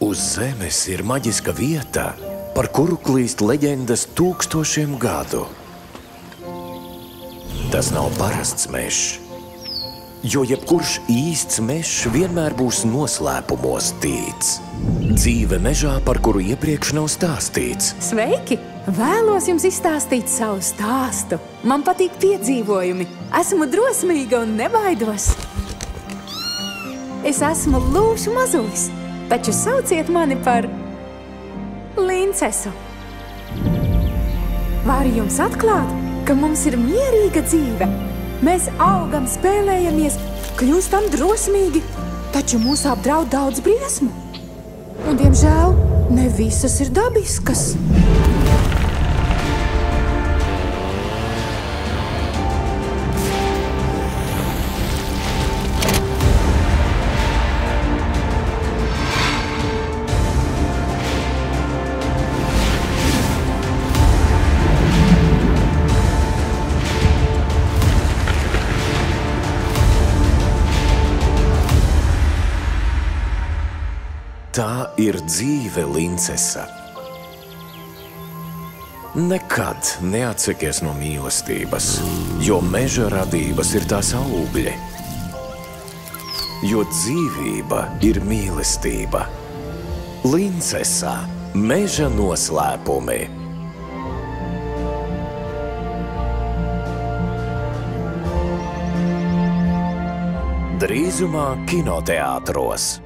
Uz Zemes ir maģiska vieta, par kuru klīst leģendas tūkstošiem gadu. Tas nav parasts mežs, jo jebkurš īsts mežs vienmēr būs noslēpumos tīts. Dzīve mežā, par kuru iepriekš nav stāstīts. Sveiki! Vēlos jums izstāstīt savu stāstu. Man patīk piedzīvojumi. Esmu drosmīga un nebaidos. Es esmu lūšu mazulis, taču sauciet mani par Lincesu. Varu jums atklāt, ka mums ir mierīga dzīve. Mēs augam, spēlējamies, kļūstam drosmīgi, taču mūs apdraud daudz briesmu. Un, diemžēl, ne visas ir dabiskas. Tā ir dzīve, Lincesa. Nekad neatsakies no mīlestības, jo meža radības ir tās augļi. Jo dzīvība ir mīlestība. Lincesa, meža noslēpumi. Drīzumā kinoteātros.